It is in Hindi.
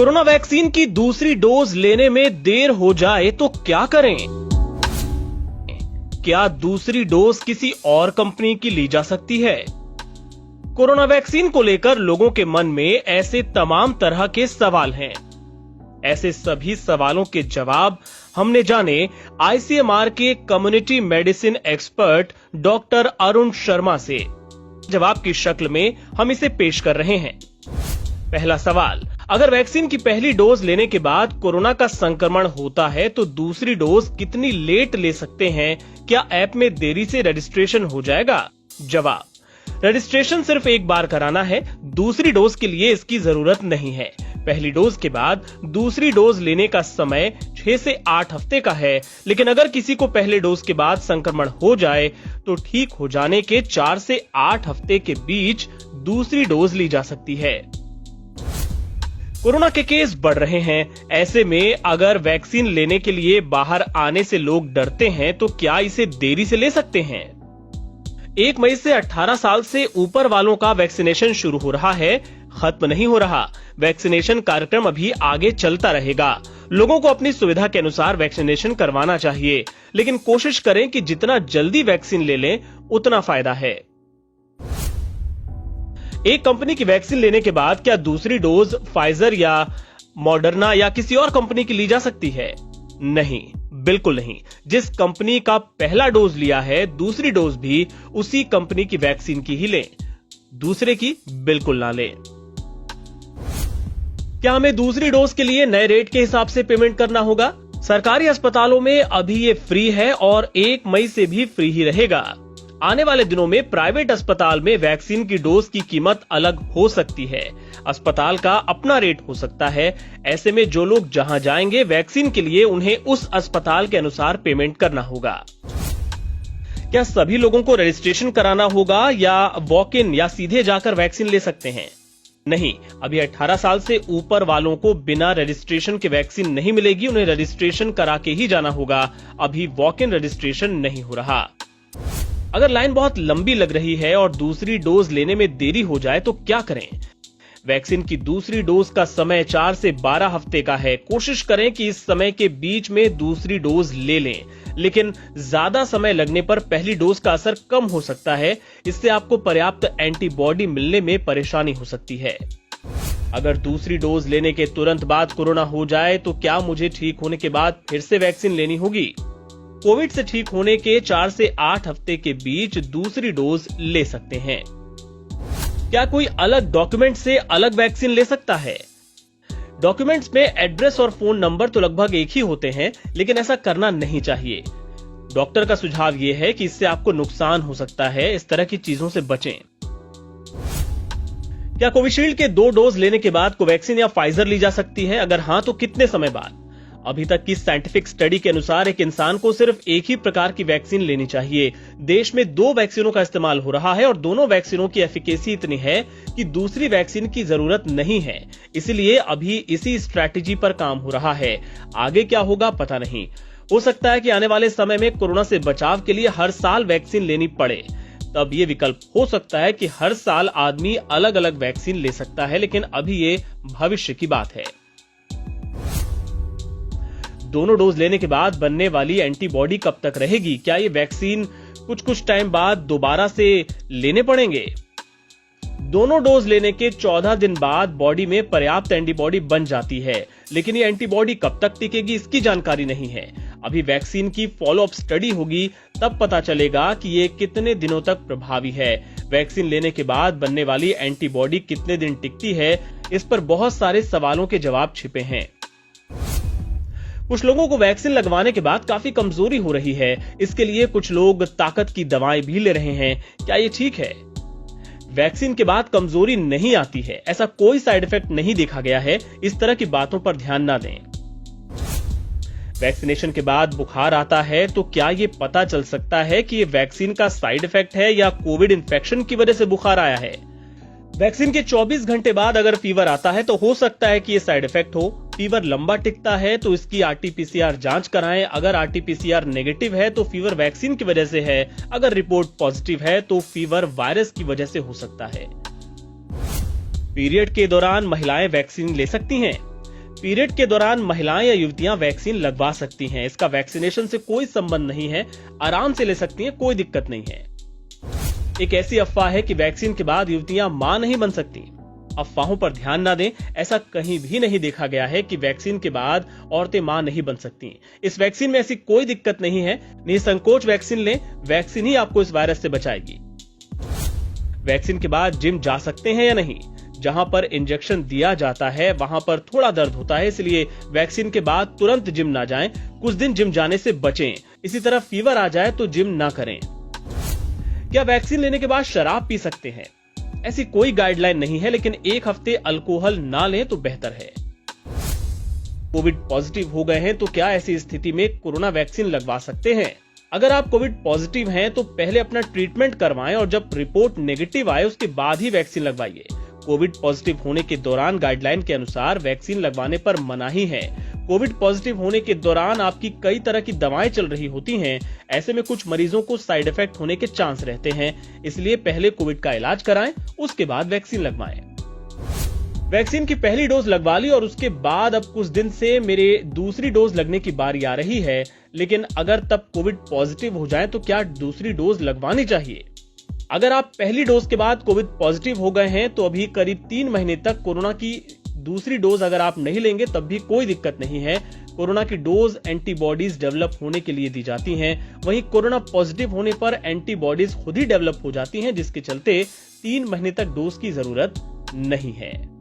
कोरोना वैक्सीन की दूसरी डोज लेने में देर हो जाए तो क्या करें? क्या दूसरी डोज किसी और कंपनी की ली जा सकती है? कोरोना वैक्सीन को लेकर लोगों के मन में ऐसे तमाम तरह के सवाल हैं। ऐसे सभी सवालों के जवाब हमने जाने आईसीएमआर के community medicine expert doctor Arun Sharma से। जवाब की शक्ल में हम इसे पेश कर रहे हैं। पहला सवाल, अगर वैक्सीन की पहली डोज लेने के बाद कोरोना का संक्रमण होता है तो दूसरी डोज कितनी लेट ले सकते हैं? क्या ऐप में देरी से रजिस्ट्रेशन हो जाएगा? जवाब, रजिस्ट्रेशन सिर्फ एक बार कराना है, दूसरी डोज के लिए इसकी जरूरत नहीं है। पहली डोज के बाद दूसरी डोज लेने का समय 6 से 8 हफ्ते का है, लेकिन अगर किसी को पहले डोज के बाद संक्रमण हो जाए तो ठीक हो जाने के 4 से 8 हफ्ते के बीच दूसरी डोज ली जा सकती है। कोरोना के केस बढ़ रहे हैं, ऐसे में अगर वैक्सीन लेने के लिए बाहर आने से लोग डरते हैं तो क्या इसे देरी से ले सकते हैं? 1 मई से 18 साल से ऊपर वालों का वैक्सीनेशन शुरू हो रहा है, खत्म नहीं हो रहा। वैक्सीनेशन कार्यक्रम अभी आगे चलता रहेगा। लोगों को अपनी सुविधा के अनुसार वैक्सीनेशन करवाना चाहिए, लेकिन कोशिश करें कि जितना जल्दी वैक्सीन ले लें उतना फायदा है। एक कंपनी की वैक्सीन लेने के बाद क्या दूसरी डोज फाइजर या मॉडर्ना या किसी और कंपनी की ली जा सकती है? नहीं, बिल्कुल नहीं। जिस कंपनी का पहला डोज लिया है, दूसरी डोज भी उसी कंपनी की वैक्सीन की ही लें, दूसरे की बिल्कुल ना लें। क्या हमें दूसरी डोज के लिए नए रेट के हिसाब से पेमेंट करना होगा? सरकारी अस्पतालों में अभी ये फ्री है और 1 मई से भी फ्री ही रहेगा। आने वाले दिनों में प्राइवेट अस्पताल में वैक्सीन की डोज की कीमत अलग हो सकती है। अस्पताल का अपना रेट हो सकता है। ऐसे में जो लोग जहां जाएंगे वैक्सीन के लिए, उन्हें उस अस्पताल के अनुसार पेमेंट करना होगा। क्या सभी लोगों को रजिस्ट्रेशन कराना होगा या वॉक इन या सीधे जाकर वैक्सीन ले सकते हैं? नहीं, अभी 18 साल से ऊपर वालों को बिना रजिस्ट्रेशन के वैक्सीन नहीं मिलेगी, उन्हें रजिस्ट्रेशन करा के ही जाना होगा। अभी वॉक इन रजिस्ट्रेशन नहीं हो रहा। अगर लाइन बहुत लंबी लग रही है और दूसरी डोज लेने में देरी हो जाए तो क्या करें? वैक्सीन की दूसरी डोज का समय 4 से 12 हफ्ते का है। कोशिश करें कि इस समय के बीच में दूसरी डोज ले लें, लेकिन ज्यादा समय लगने पर पहली डोज का असर कम हो सकता है। इससे आपको पर्याप्त एंटीबॉडी मिलने में परेशानी हो सकती है। अगर दूसरी डोज लेने के तुरंत बाद कोरोना हो जाए तो क्या मुझे ठीक होने के बाद फिर से वैक्सीन लेनी होगी? कोविड से ठीक होने के 4 से 8 हफ्ते के बीच दूसरी डोज ले सकते हैं। क्या कोई अलग डॉक्यूमेंट से अलग वैक्सीन ले सकता है? डॉक्यूमेंट्स में एड्रेस और फोन नंबर तो लगभग एक ही होते हैं, लेकिन ऐसा करना नहीं चाहिए। डॉक्टर का सुझाव यह है कि इससे आपको नुकसान हो सकता है। इस तरह की चीजों से बचें। क्या कोविशील्ड के 2 डोज लेने के बाद कोवैक्सीन या फाइजर ली जा सकती है? अगर हां तो कितने समय बाद? अभी तक की साइंटिफिक स्टडी के अनुसार एक इंसान को सिर्फ एक ही प्रकार की वैक्सीन लेनी चाहिए। देश में 2 वैक्सीनों का इस्तेमाल हो रहा है और दोनों वैक्सीनों की एफिकेसी इतनी है कि दूसरी वैक्सीन की जरूरत नहीं है। इसलिए अभी इसी स्ट्रैटेजी पर काम हो रहा है। आगे क्या होगा पता नहीं। हो सकता है कि आने वाले समय में कोरोना से बचाव के लिए हर साल वैक्सीन लेनी पड़े। तब ये विकल्प हो सकता है कि हर साल आदमी अलग अलग वैक्सीन ले सकता है, लेकिन अभी ये भविष्य की बात है। दोनों डोज लेने के बाद बनने वाली एंटीबॉडी कब तक रहेगी? क्या ये वैक्सीन कुछ टाइम बाद दोबारा से लेने पड़ेंगे? दोनों डोज लेने के 14 दिन बाद बॉडी में पर्याप्त एंटीबॉडी बन जाती है, लेकिन ये एंटीबॉडी कब तक टिकेगी इसकी जानकारी नहीं है। अभी वैक्सीन की फॉलोअप स्टडी होगी, तब पता चलेगा कि ये कितने दिनों तक प्रभावी है। वैक्सीन लेने के बाद बनने वाली एंटीबॉडी कितने दिन टिकती है, इस पर बहुत सारे सवालों के जवाब छिपे हैं। कुछ लोगों को वैक्सीन लगवाने के बाद काफी कमजोरी हो रही है। इसके लिए कुछ लोग ताकत की दवाएं भी ले रहे हैं। क्या ये ठीक है? वैक्सीन के बाद कमजोरी नहीं आती है, ऐसा कोई साइड इफेक्ट नहीं देखा गया है। इस तरह की बातों पर ध्यान ना दें। वैक्सीनेशन के बाद बुखार आता है तो क्या ये पता चल सकता है कि ये वैक्सीन का साइड इफेक्ट है या कोविड इंफेक्शन की वजह से बुखार आया है? वैक्सीन के 24 घंटे बाद अगर फीवर आता है तो हो सकता है कि ये साइड इफेक्ट हो। फीवर लंबा टिकता है तो इसकी आरटीपीसीआर जांच कराएं। अगर आरटीपीसीआर नेगेटिव है तो फीवर वैक्सीन की वजह से है। अगर रिपोर्ट पॉजिटिव है तो फीवर वायरस की वजह से हो सकता है। पीरियड के दौरान महिलाएं वैक्सीन ले सकती हैं? पीरियड के दौरान महिलाएं या युवतियां वैक्सीन लगवा सकती हैं। इसका वैक्सीनेशन से कोई संबंध नहीं है, आराम से ले सकती हैं, कोई दिक्कत नहीं है। एक ऐसी अफवाह है कि वैक्सीन के बाद युवतियां मां नहीं बन सकती। अफवाहों पर ध्यान ना दें। ऐसा कहीं भी नहीं देखा गया है कि वैक्सीन के बाद औरतें मां नहीं बन सकती। इस वैक्सीन में ऐसी कोई दिक्कत नहीं है। निसंकोच वैक्सीन लें, वैक्सीन ही आपको इस वायरस से बचाएगी। वैक्सीन के बाद जिम जा सकते हैं या नहीं? जहां पर इंजेक्शन दिया जाता है वहां पर थोड़ा दर्द होता है, इसलिए वैक्सीन के बाद तुरंत जिम ना जाएं। कुछ दिन जिम जाने से बचें। इसी तरह फीवर आ जाए तो जिम ना करें। क्या वैक्सीन लेने के बाद शराब पी सकते हैं? ऐसी कोई गाइडलाइन नहीं है, लेकिन 1 हफ्ते अल्कोहल ना लें तो बेहतर है। कोविड पॉजिटिव हो गए हैं तो क्या ऐसी स्थिति में कोरोना वैक्सीन लगवा सकते हैं? अगर आप कोविड पॉजिटिव हैं तो पहले अपना ट्रीटमेंट करवाएं और जब रिपोर्ट नेगेटिव आए उसके बाद ही वैक्सीन लगवाइए। कोविड पॉजिटिव होने के दौरान गाइडलाइन के अनुसार वैक्सीन लगवाने पर मनाही है। कोविड पॉजिटिव होने के दौरान आपकी कई तरह की दवाएं चल रही होती हैं। ऐसे में कुछ मरीजों को साइड इफेक्ट होने के चांस रहते हैं, इसलिए पहले कोविड का इलाज कराएं, उसके बाद वैक्सीन लगवाएं। वैक्सीन की पहली डोज लगवा ली और उसके बाद अब कुछ दिन से मेरे दूसरी डोज लगने की बारी आ रही है, लेकिन अगर तब कोविड पॉजिटिव हो जाए तो क्या दूसरी डोज लगवानी चाहिए? अगर आप पहली डोज के बाद कोविड पॉजिटिव हो गए हैं तो अभी करीब 3 महीने तक कोरोना की दूसरी डोज अगर आप नहीं लेंगे तब भी कोई दिक्कत नहीं है। कोरोना की डोज एंटीबॉडीज डेवलप होने के लिए दी जाती हैं। वहीं कोरोना पॉजिटिव होने पर एंटीबॉडीज खुद ही डेवलप हो जाती हैं, जिसके चलते 3 महीने तक डोज की जरूरत नहीं है।